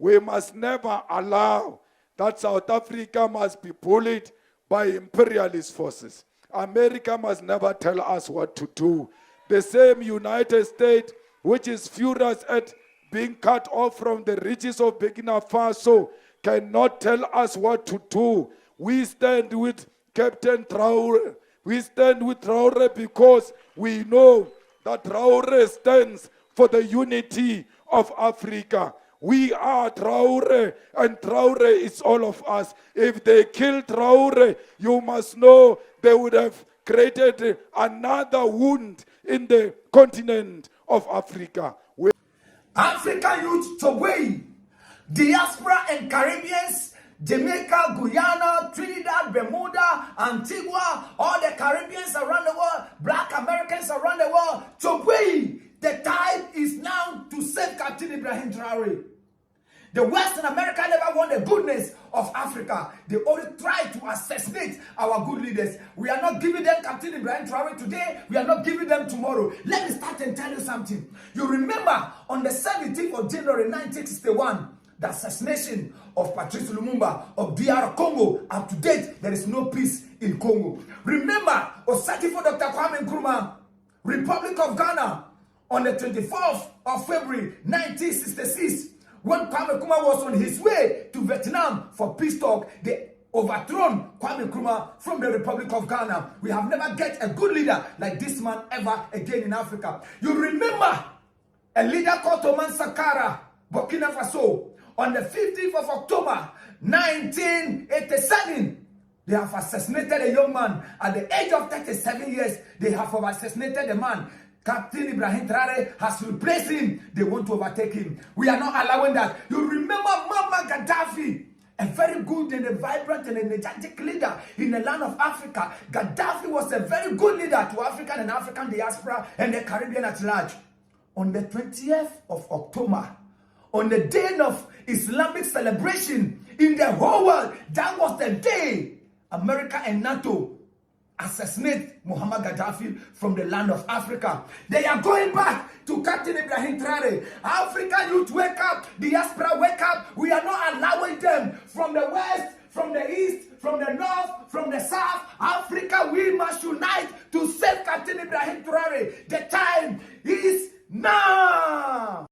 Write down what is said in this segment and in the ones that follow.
We must never allow that South Africa must be bullied by imperialist forces. America must never tell us what to do. The same United States, which is furious at being cut off from the riches of Burkina Faso, cannot tell us what to do. We stand with Captain Traore. We stand with Traore because we know that Traore stands for the unity of Africa. We are Traore, and Traore is all of us. If they kill Traore, you must know they would have created another wound in the continent of Africa. African youth to way, diaspora and Caribbeans, Jamaica, Guyana, Trinidad, Bermuda, Antigua, all the Caribbeans around the world, black Americans around the world, to way. The time is now to save Captain Ibrahim Traore. The Western America never want the goodness of Africa. They only try to assassinate our good leaders. We are not giving them Captain Ibrahim Traore today. We are not giving them tomorrow. Let me start and tell you something. You remember on the 17th of January 1961, the assassination of Patrice Lumumba of DR Congo. Up to date, there is no peace in Congo. Remember Osakifo Dr. Kwame Nkrumah, Republic of Ghana, on the 24th of February 1966, when Kwame Nkrumah was on his way to Vietnam for peace talk, they overthrown Kwame Nkrumah from the Republic of Ghana. We have never get a good leader like this man ever again in Africa. You remember a leader called Thomas Sankara, Burkina Faso, on the 15th of October 1987. They have assassinated a young man at the age of 37 years. They have assassinated a man. Captain Ibrahim Traore has replaced him. They want to overtake him. We are not allowing that. You remember Muammar Gaddafi, a very good and a vibrant and energetic leader in the land of Africa. Gaddafi was a very good leader to African and African diaspora and the Caribbean at large. On the 20th of October, on the day of Islamic celebration in the whole world, that was the day America and NATO assassinate Muammar Gaddafi from the land of Africa. They are going back to Captain Ibrahim Traore. African youth, wake up. Diaspora, wake up. We are not allowing them from the west, from the east, from the north, from the south. Africa, we must unite to save Captain Ibrahim Traore. The time is now.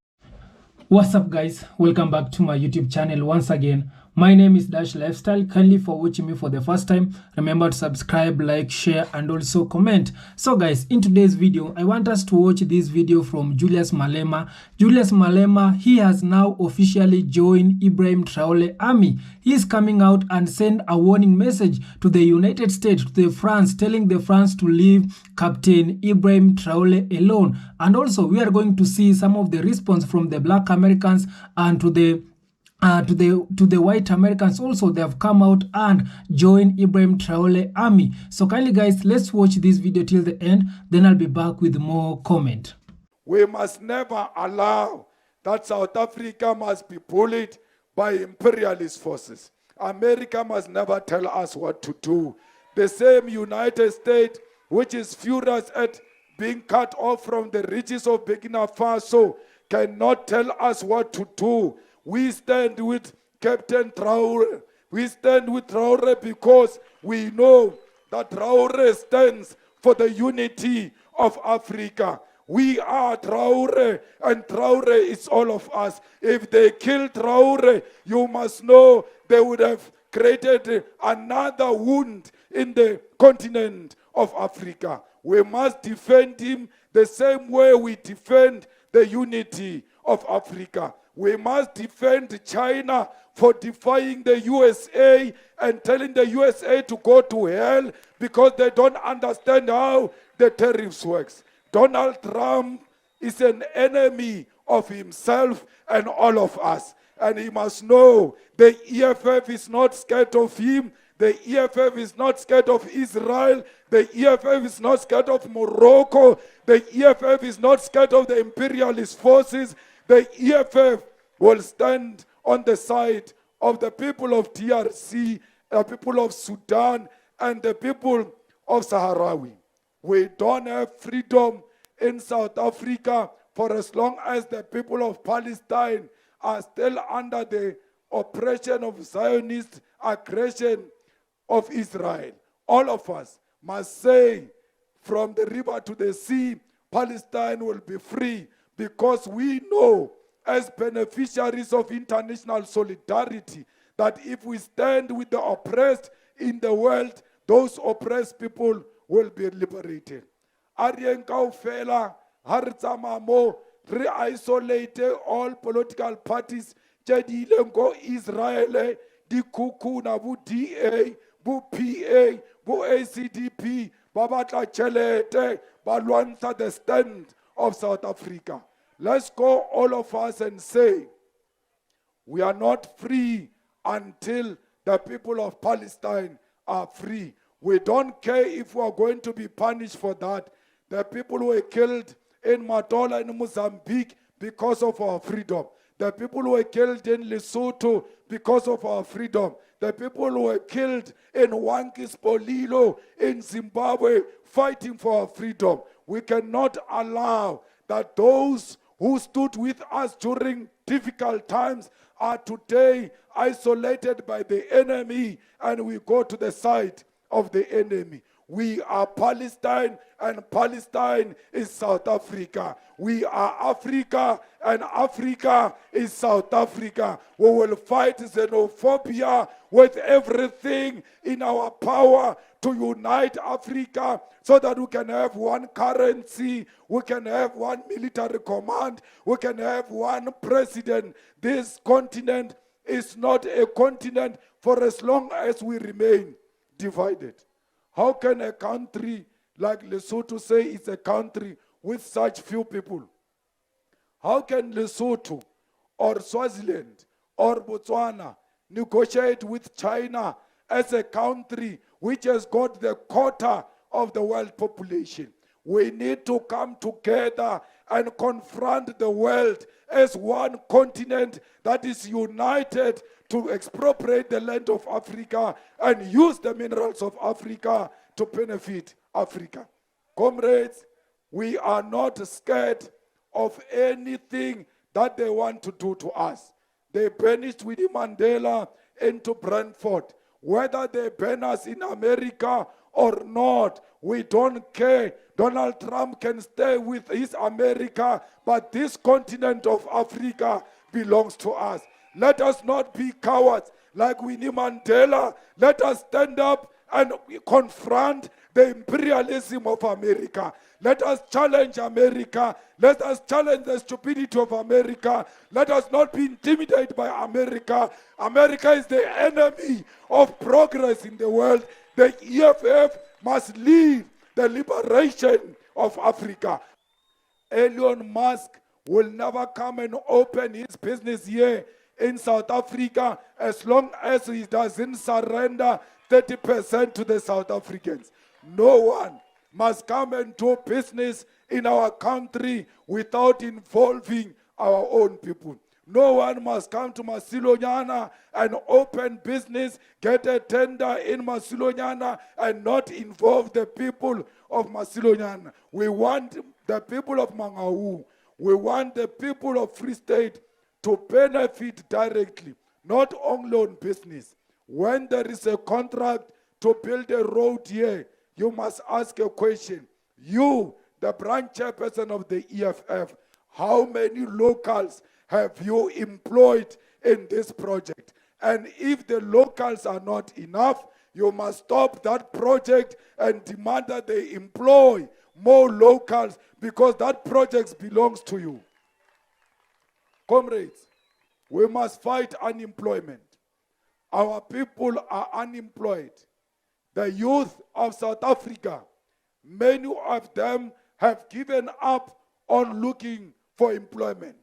What's up, guys? Welcome back to my YouTube channel once again. My name is Dash Lifestyle. Kindly for watching me for the first time, remember to subscribe, like, share, and also comment. So guys, in today's video, I want us to watch this video from Julius Malema. Julius Malema, he has now officially joined Ibrahim Traore army. He is coming out and send a warning message to the United States, to the France, telling the France to leave Captain Ibrahim Traore alone. And also, we are going to see some of the response from the black Americans and to the white Americans also. They have come out and joined Ibrahim Traore army. So kindly guys, let's watch this video till the end, then I'll be back with more comment. We must never allow that South Africa must be bullied by imperialist forces. America must never tell us what to do. The same United States, which is furious at being cut off from the riches of Burkina Faso, cannot tell us what to do. We stand with Captain Traore. We stand with Traore because we know that Traore stands for the unity of Africa. We are Traore, and Traore is all of us. If they kill Traore, you must know they would have created another wound in the continent of Africa. We must defend him the same way we defend the unity of Africa. We must defend China for defying the USA and telling the USA to go to hell because they don't understand how the tariffs works. Donald Trump is an enemy of himself and all of us. And he must know the EFF is not scared of him. The EFF is not scared of Israel. The EFF is not scared of Morocco. The EFF is not scared of the imperialist forces. The EFF will stand on the side of the people of DRC, the people of Sudan, and the people of Sahrawi. We don't have freedom in South Africa for as long as the people of Palestine are still under the oppression of Zionist aggression of Israel. All of us must say, from the river to the sea, Palestine will be free, because we know, as beneficiaries of international solidarity, that if we stand with the oppressed in the world, those oppressed people will be liberated. Arien kaofela ha re tsamaya mo re isolate all political parties tse di ileng ko Israel, di kukuna bo DA, bo PA, bo ACDP, ba batla tšhelete, ba lwantsha the stand of South Africa. Let's go, all of us, and say, we are not free until the people of Palestine are free. We don't care if we are going to be punished for that. The people were killed in Matola in Mozambique because of our freedom. The people were killed in Lesotho because of our freedom. The people were killed in Wankispolilo in Zimbabwe fighting for our freedom. We cannot allow that those who stood with us during difficult times are today isolated by the enemy, and we go to the side of the enemy. We are Palestine, and Palestine is South Africa. We are Africa, and Africa is South Africa. We will fight xenophobia with everything in our power to unite Africa so that we can have one currency, we can have one military command, we can have one president. This continent is not a continent for as long as we remain divided. How can a country like Lesotho say it's a country with such few people? How can Lesotho or Swaziland or Botswana negotiate with China as a country which has got the quota of the world population? We need to come together and confront the world as one continent that is united to expropriate the land of Africa and use the minerals of Africa to benefit Africa. Comrades, we are not scared of anything that they want to do to us. They banished Winnie Mandela into Brentford. Whether they ban us in America or not, we don't care. Donald Trump can stay with his America, but this continent of Africa belongs to us. Let us not be cowards like Winnie Mandela. Let us stand up and confront the imperialism of America. Let us challenge America. Let us challenge the stupidity of America. Let us not be intimidated by America. America is the enemy of progress in the world. The EFF must lead the liberation of Africa. Elon Musk will never come and open his business here in South Africa as long as he doesn't surrender 30% to the South Africans. No one must come and do business in our country without involving our own people. No one must come to Masilonyana and open business, get a tender in Masilonyana and not involve the people of Masilonyana. We want the people of Mangaung, we want the people of Free State to benefit directly, not only on business. When there is a contract to build a road here, you must ask a question. You, the branch chairperson of the EFF, how many locals have you employed in this project? And if the locals are not enough, you must stop that project and demand that they employ more locals, because that project belongs to you. Comrades, we must fight unemployment. Our people are unemployed. The youth of South Africa, many of them have given up on looking for employment.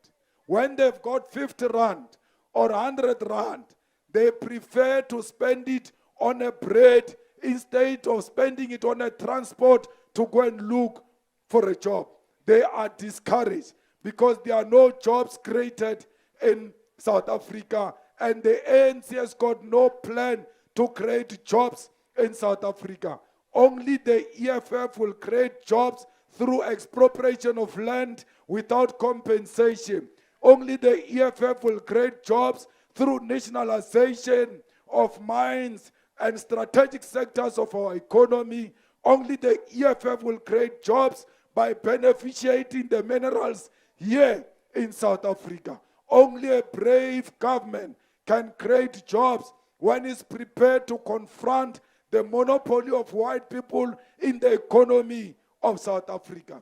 When they've got 50 rand or 100 rand, they prefer to spend it on a bread instead of spending it on a transport to go and look for a job. They are discouraged because there are no jobs created in South Africa, and the ANC has got no plan to create jobs in South Africa. Only the EFF will create jobs through expropriation of land without compensation. Only the EFF will create jobs through nationalization of mines and strategic sectors of our economy. Only the EFF will create jobs by beneficiating the minerals here in South Africa. Only a brave government can create jobs when it's prepared to confront the monopoly of white people in the economy of South Africa.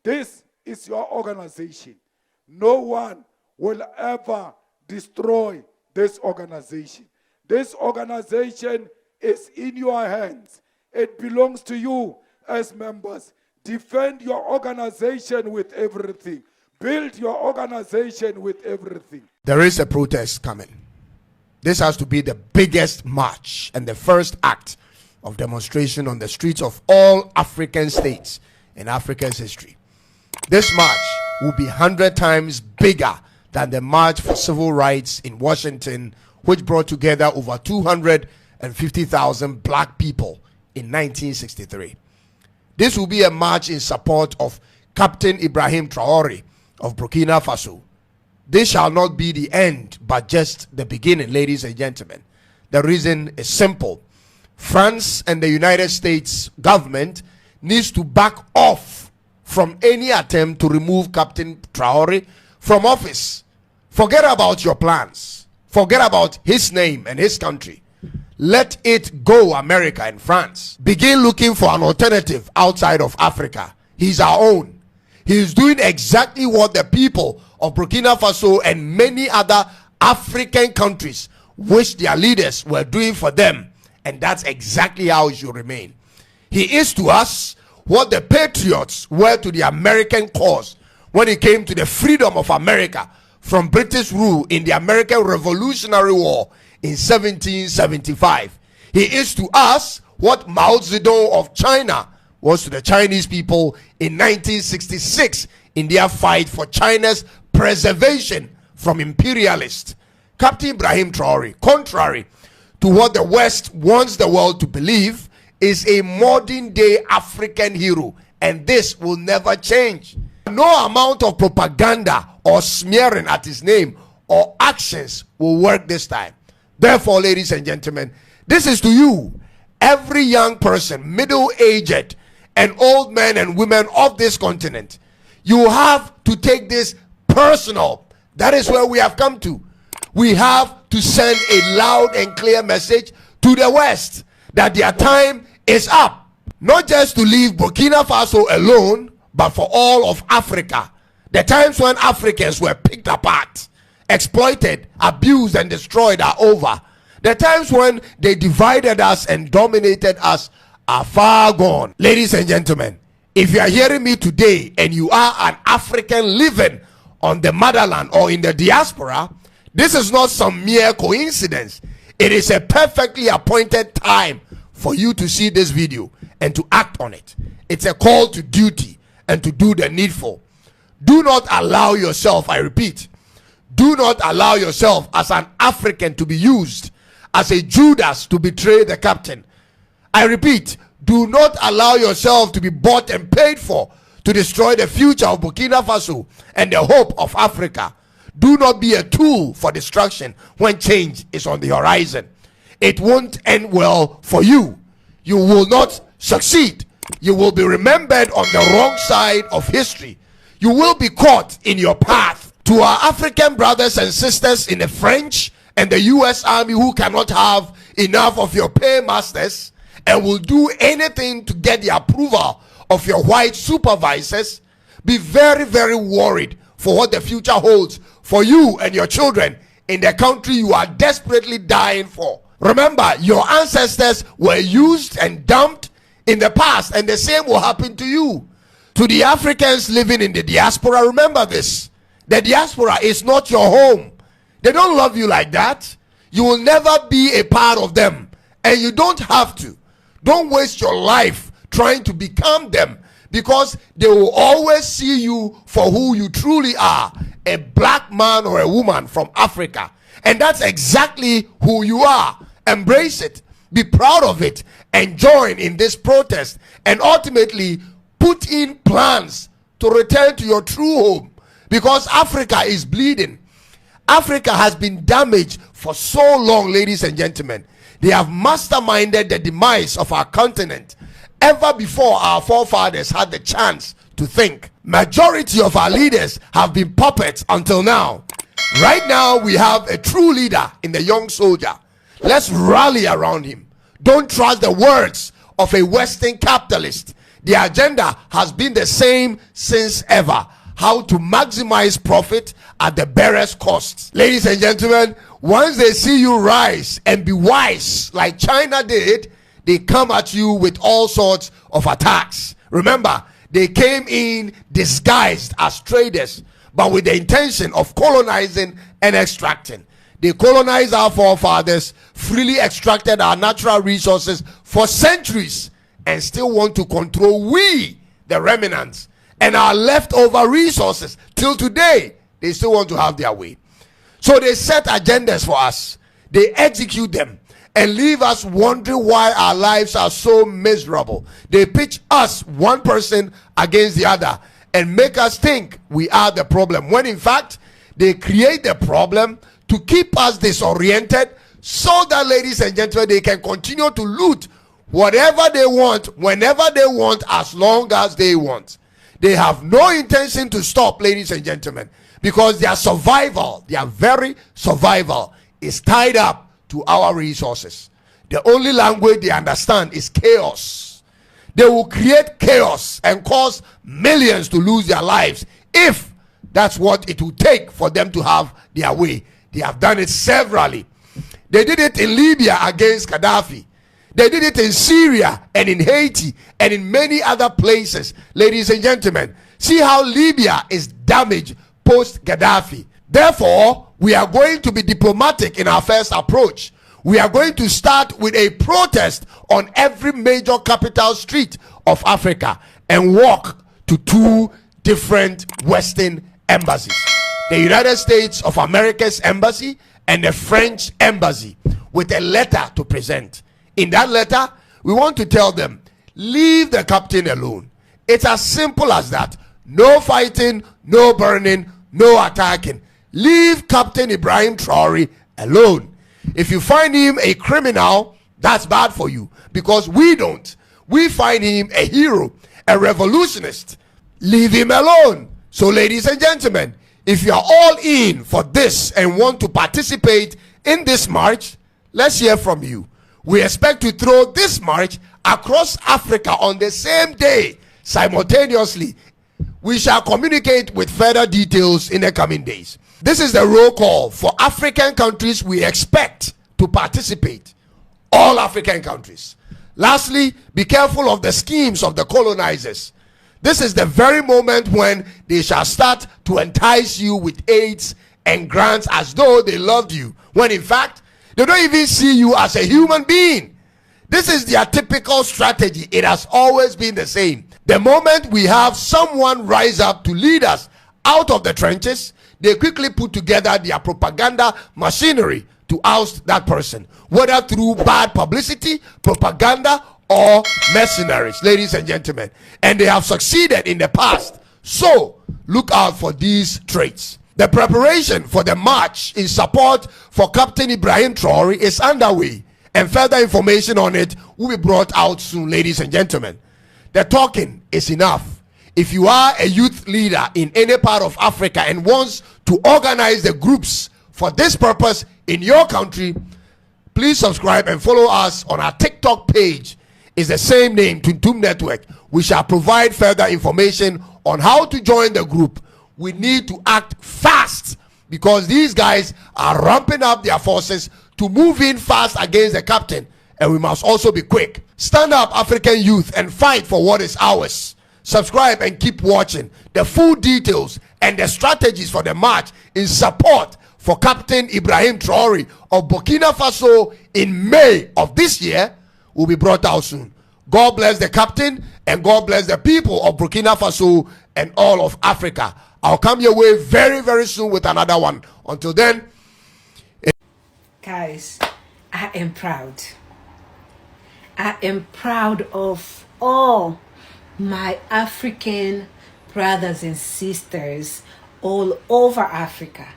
This is your organization. No one will ever destroy this organization. This organization is in your hands. It belongs to you as members. Defend your organization with everything. Build your organization with everything. There is a protest coming. This has to be the biggest march and the first act of demonstration on the streets of all African states in Africa's history. This march will be 100 times bigger than the March for Civil Rights in Washington, which brought together over 250,000 black people in 1963. This will be a march in support of Captain Ibrahim Traore of Burkina Faso. This shall not be the end, but just the beginning, ladies and gentlemen. The reason is simple. France and the United States government needs to back off from any attempt to remove Captain Traore from office. Forget about your plans. Forget about his name and his country. Let it go, America and France. Begin looking for an alternative outside of Africa. He's our own. He is doing exactly what the people of Burkina Faso and many other African countries wish their leaders were doing for them. And that's exactly how it should remain. He is to us what the patriots were to the American cause when it came to the freedom of America from British rule in the American Revolutionary War in 1775. He is to us what Mao Zedong of China was to the Chinese people in 1966 in their fight for China's preservation from imperialists. Captain Ibrahim Traore, contrary to what the West wants the world to believe, is a modern day African hero, and this will never change. No amount of propaganda or smearing at his name or actions will work this time. Therefore, ladies and gentlemen, this is to you, every young person, middle-aged and old men and women of this continent. You have to take this personal. That is where we have come to. We have to send a loud and clear message to the West that their time is up. Not just to leave Burkina Faso alone, but for all of Africa. The times when Africans were picked apart, exploited, abused, and destroyed are over. The times when they divided us and dominated us are far gone. Ladies and gentlemen, if you are hearing me today and you are an African living on the motherland or in the diaspora, this is not some mere coincidence. It is a perfectly appointed time for you to see this video and to act on it. It's a call to duty and to do the needful. Do not allow yourself, I repeat, do not allow yourself as an African to be used as a Judas to betray the captain. I repeat, do not allow yourself to be bought and paid for to destroy the future of Burkina Faso and the hope of Africa. Do not be a tool for destruction when change is on the horizon. It won't end well for you. You will not succeed. You will be remembered on the wrong side of history. You will be caught in your path. To our African brothers and sisters in the French and the US Army who cannot have enough of your paymasters and will do anything to get the approval of your white supervisors, be very, very worried for what the future holds for you and your children in the country you are desperately dying for. Remember, your ancestors were used and dumped in the past, and the same will happen to you. To the Africans living in the diaspora, remember this. The diaspora is not your home. They don't love you like that. You will never be a part of them, and you don't have to. Don't waste your life trying to become them, because they will always see you for who you truly are, a black man or a woman from Africa. And that's exactly who you are. Embrace it, be proud of it, and join in this protest, and ultimately put in plans to return to your true home, because Africa is bleeding. Africa has been damaged for so long, ladies and gentlemen. They have masterminded the demise of our continent ever before our forefathers had the chance to think. Majority of our leaders have been puppets until now. Right now, we have a true leader in the young soldier. Let's rally around him. Don't trust the words of a Western capitalist. The agenda has been the same since ever: how to maximize profit at the barest cost. Ladies and gentlemen, once they see you rise and be wise like China did, they come at you with all sorts of attacks. Remember, they came in disguised as traders, but with the intention of colonizing and extracting. They colonized our forefathers, freely extracted our natural resources for centuries, and still want to control we, the remnants, and our leftover resources. Till today, they still want to have their way. So they set agendas for us, they execute them, and leave us wondering why our lives are so miserable. They pitch us, one person against the other, and make us think we are the problem, when in fact they create the problem to keep us disoriented, so that, ladies and gentlemen, they can continue to loot whatever they want, whenever they want, as long as they want. They have no intention to stop, ladies and gentlemen, because their survival, their very survival, is tied up to our resources. The only language they understand is chaos. They will create chaos and cause millions to lose their lives if that's what it will take for them to have their way. They have done it severally. They did it in Libya against Gaddafi. They did it in Syria and in Haiti and in many other places. Ladies and gentlemen, see how Libya is damaged post Gaddafi. Therefore, we are going to be diplomatic in our first approach. We are going to start with a protest on every major capital street of Africa and walk to two different Western embassies: the United States of America's embassy and the French embassy, with a letter to present. In that letter, we want to tell them, leave the captain alone. It's as simple as that. No fighting, no burning, no attacking. Leave Captain Ibrahim Traore alone. If you find him a criminal, that's bad for you, because we don't. We find him a hero, a revolutionist. Leave him alone. So, ladies and gentlemen, if you are all in for this and want to participate in this march, let's hear from you. We expect to throw this march across Africa on the same day, simultaneously. We shall communicate with further details in the coming days. This is the roll call for African countries we expect to participate. All African countries. Lastly, be careful of the schemes of the colonizers. This is the very moment when they shall start to entice you with aids and grants as though they loved you, when in fact they don't even see you as a human being. This is their typical strategy. It has always been the same. The moment we have someone rise up to lead us out of the trenches, they quickly put together their propaganda machinery to oust that person, whether through bad publicity, propaganda, or mercenaries, ladies and gentlemen. And they have succeeded in the past. So look out for these traits. The preparation for the march in support for Captain Ibrahim Traore is underway, and further information on it will be brought out soon, ladies and gentlemen. The talking is enough. If you are a youth leader in any part of Africa and wants to organize the groups for this purpose in your country, please subscribe and follow us on our TikTok page. It's the same name, Tuntum Network. We shall provide further information on how to join the group. We need to act fast, because these guys are ramping up their forces to move in fast against the captain, and we must also be quick. Stand up, African youth, and fight for what is ours. Subscribe and keep watching. The full details and the strategies for the march in support for Captain Ibrahim Traore of Burkina Faso in May of this year will be brought out soon. God bless the captain, and God bless the people of Burkina Faso and all of Africa. I'll come your way very, very soon with another one. Until then, guys, I am proud. I am proud of all my African brothers and sisters all over Africa.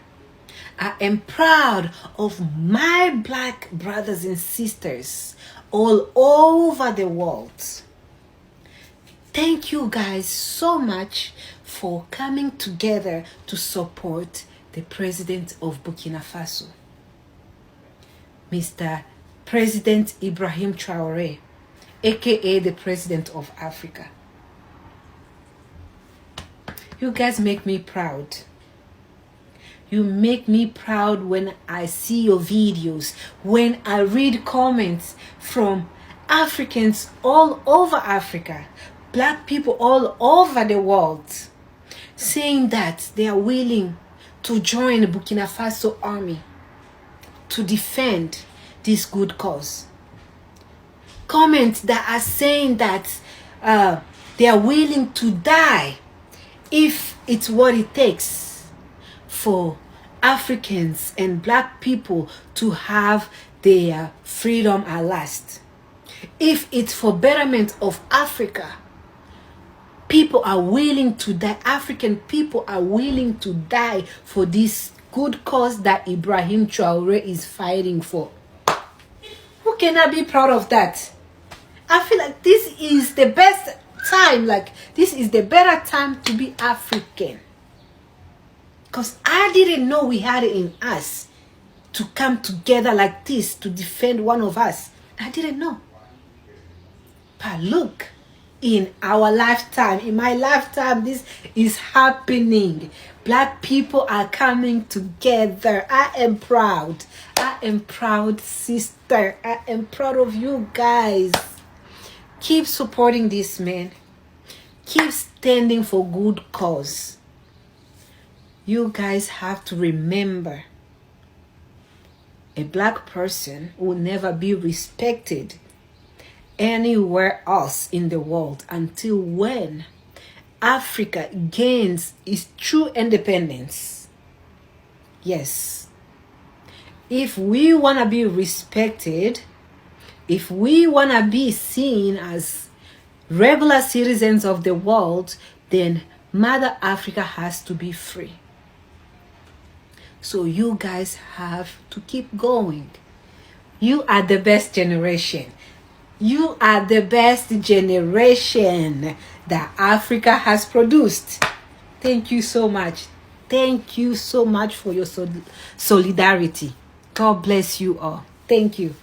I am proud of my black brothers and sisters all over the world. Thank you guys so much for coming together to support the president of Burkina Faso, Mr. President Ibrahim Traore, aka the President of Africa. You guys make me proud. You make me proud when I see your videos, when I read comments from Africans all over Africa, black people all over the world, saying that they are willing to join the Burkina Faso army to defend this good cause. Comments that are saying that they are willing to die if it's what it takes for Africans and black people to have their freedom at last. If it's for betterment of Africa, people are willing to die. African people are willing to die for this good cause that Ibrahim Traore is fighting for. Who cannot be proud of that? I feel like this is the best time, like this is the better time to be African. Because I didn't know we had it in us to come together like this to defend one of us. I didn't know. But look, in our lifetime, in my lifetime, this is happening. Black people are coming together. I am proud. I am proud, sister. I am proud of you guys. Keep supporting this man. Keep standing for good cause. You guys have to remember, a black person will never be respected anywhere else in the world until when Africa gains its true independence. Yes. If we want to be respected, if we want to be seen as regular citizens of the world, then Mother Africa has to be free. So you guys have to keep going. You are the best generation. You are the best generation that Africa has produced. Thank you so much. Thank you so much for your solidarity. God bless you all. Thank you.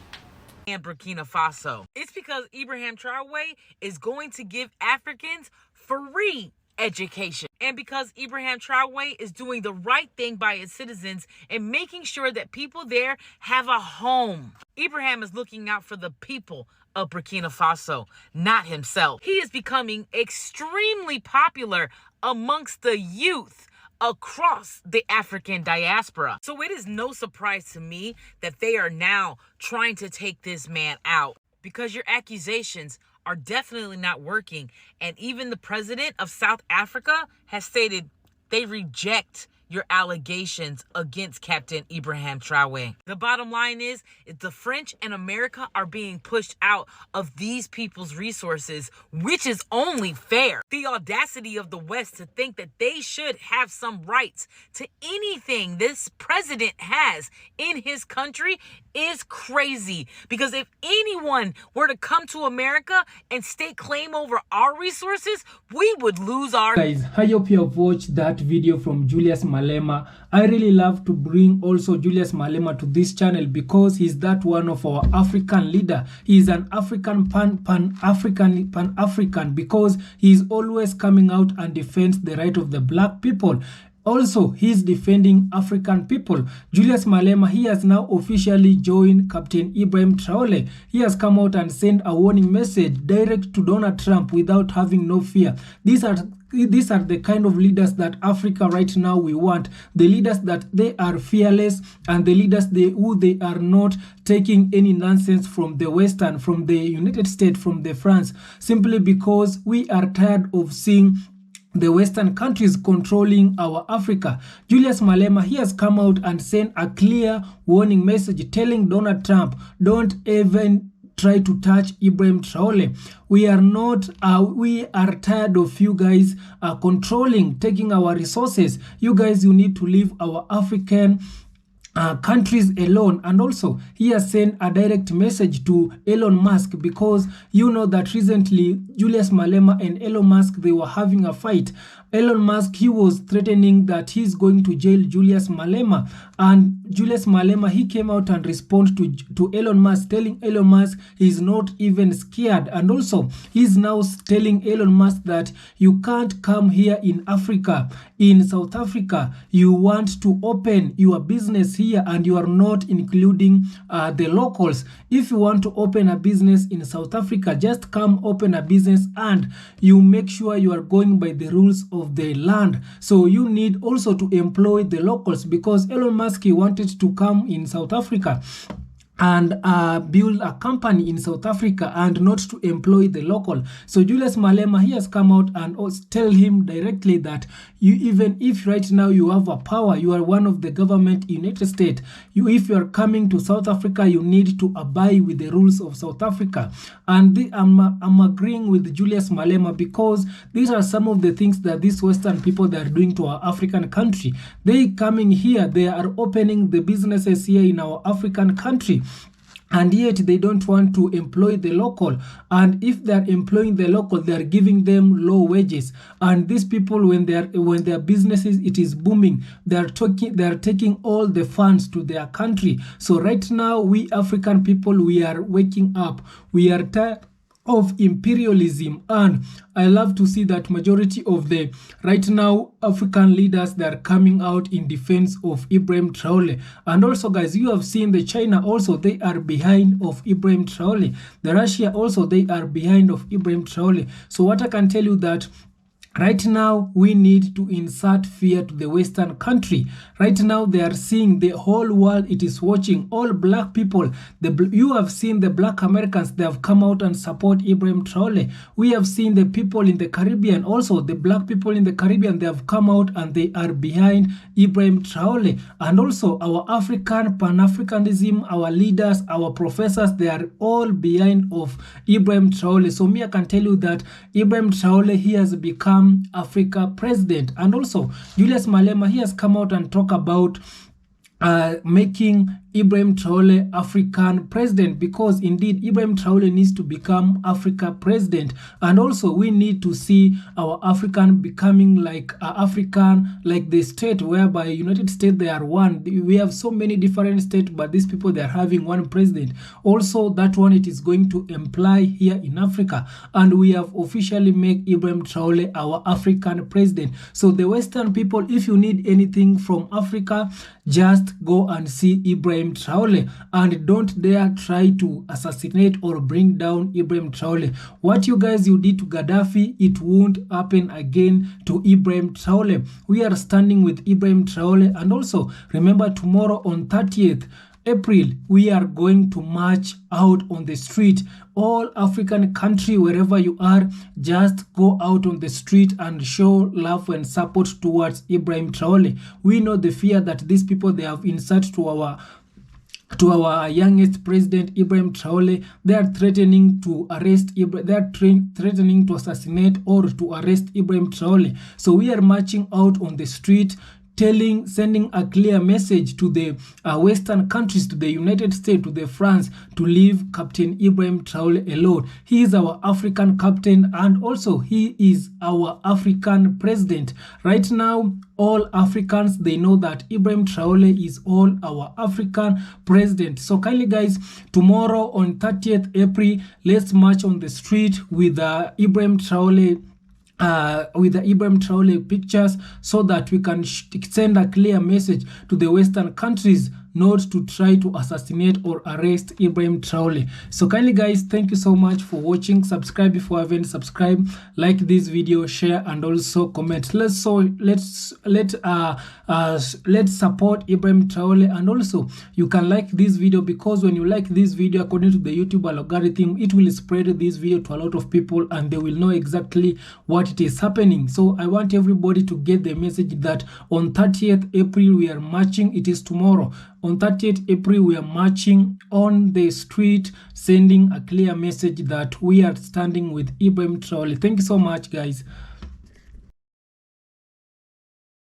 And Burkina Faso. It's because Ibrahim Traore is going to give Africans free education. And because Ibrahim Traore is doing the right thing by its citizens and making sure that people there have a home. Ibrahim is looking out for the people of Burkina Faso, not himself. He is becoming extremely popular amongst the youth across the African diaspora. So it is no surprise to me that they are now trying to take this man out, because your accusations are definitely not working. And even the president of South Africa has stated they reject your allegations against Captain Ibrahim Traore. The bottom line is the French and America are being pushed out of these people's resources, which is only fair. The audacity of the West to think that they should have some rights to anything this president has in his country is crazy. Because if anyone were to come to America and stake claim over our resources, we would lose our... Guys, I hope you have watched that video from Julius Malema. I really love to bring also Julius Malema to this channel because he's that one of our African leader. He's an African pan-African because he's always coming out and defends the right of the black people. Also, he's defending African people. Julius Malema, he has now officially joined Captain Ibrahim Traore. He has come out and sent a warning message direct to Donald Trump without having no fear. These are the kind of leaders that Africa right now we want. The leaders that they are fearless, and the leaders who they are not taking any nonsense from the Western, from the United States, from the France, simply because we are tired of seeing the Western countries controlling our Africa. Julius Malema, he has come out and sent a clear warning message telling Donald Trump, don't even try to touch Ibrahim Traore. We are not, we are tired of you guys controlling, taking our resources. You guys, you need to leave our African countries alone. And also he has sent a direct message to Elon Musk, because you know that recently Julius Malema and Elon Musk, they were having a fight. Elon Musk, he was threatening that he's going to jail Julius Malema, and Julius Malema, he came out and responded to Elon Musk, telling Elon Musk he's not even scared. And also he's now telling Elon Musk that you can't come here in Africa, in South Africa. You want to open your business here and you are not including the locals. If you want to open a business in South Africa, just come open a business and you make sure you are going by the rules of the land. So you need also to employ the locals, because Elon Musk wanted to come in South Africa and build a company in South Africa and not to employ the local. So Julius Malema, he has come out and tell him directly that you, even if right now you have a power, you are one of the government in United States, if you are coming to South Africa, you need to abide with the rules of South Africa. And I'm agreeing with Julius Malema, because these are some of the things that these Western people, they are doing to our African country. They coming here, they are opening the businesses here in our African country, and yet they don't want to employ the local. And if they are employing the local, they are giving them low wages. And these people, when their businesses, it is booming, they are taking all the funds to their country. So right now, we African people, we are waking up. We are tired of imperialism, and I love to see that majority of the right now African leaders, that are coming out in defense of Ibrahim Traore. And also guys, you have seen the China also, they are behind of Ibrahim Traore. The Russia also, they are behind of Ibrahim Traore. So what I can tell you that right now, we need to insert fear to the Western country. Right now, they are seeing, the whole world, it is watching, all black people. You have seen the black Americans, they have come out and support Ibrahim Traore. We have seen the people in the Caribbean, also the black people in the Caribbean, they have come out and they are behind Ibrahim Traore. And also our African Pan-Africanism, our leaders, our professors, they are all behind of Ibrahim Traore. So me, I can tell you that Ibrahim Traore, he has become Africa president. And also Julius Malema, he has come out and talk about making Ibrahim Traore African president, because indeed Ibrahim Traore needs to become Africa president. And also we need to see our African becoming like African, like the state whereby United States, they are one. We have so many different states, but these people, they are having one president. Also that one, it is going to imply here in Africa, and we have officially made Ibrahim Traore our African president. So the Western people, if you need anything from Africa, just go and see Ibrahim Traore, and don't dare try to assassinate or bring down Ibrahim Traore. What you guys, you did to Gaddafi, it won't happen again to Ibrahim Traore. We are standing with Ibrahim Traore. And also remember, tomorrow on 30th April, we are going to march out on the street. All African country, wherever you are, just go out on the street and show love and support towards Ibrahim Traore. We know the fear that these people, they have inserted to our youngest president Ibrahim Traore. They are threatening to arrest Ibrahim. They are threatening to assassinate or to arrest Ibrahim Traore. So we are marching out on the street, sending a clear message to the Western countries, to the United States, to the France, to leave Captain Ibrahim Traore alone. He is our African captain, and also he is our African president. Right now, all Africans, they know that Ibrahim Traore is all our African president. So kindly guys, tomorrow on 30th April, let's march on the street with Ibrahim Traore, with the Ibrahim Traore pictures, so that we can send a clear message to the Western countries not to try to assassinate or arrest Ibrahim Traore. So kindly guys, thank you so much for watching. Subscribe if you haven't subscribed, like this video, share, and also comment. Let's support Ibrahim Traore. And also you can like this video, because when you like this video, according to the YouTube algorithm, it will spread this video to a lot of people and they will know exactly what it is happening. So I want everybody to get the message that on 30th April we are marching. It is tomorrow. On 30th April, we are marching on the street, sending a clear message that we are standing with Ibrahim Traore. Thank you so much, guys.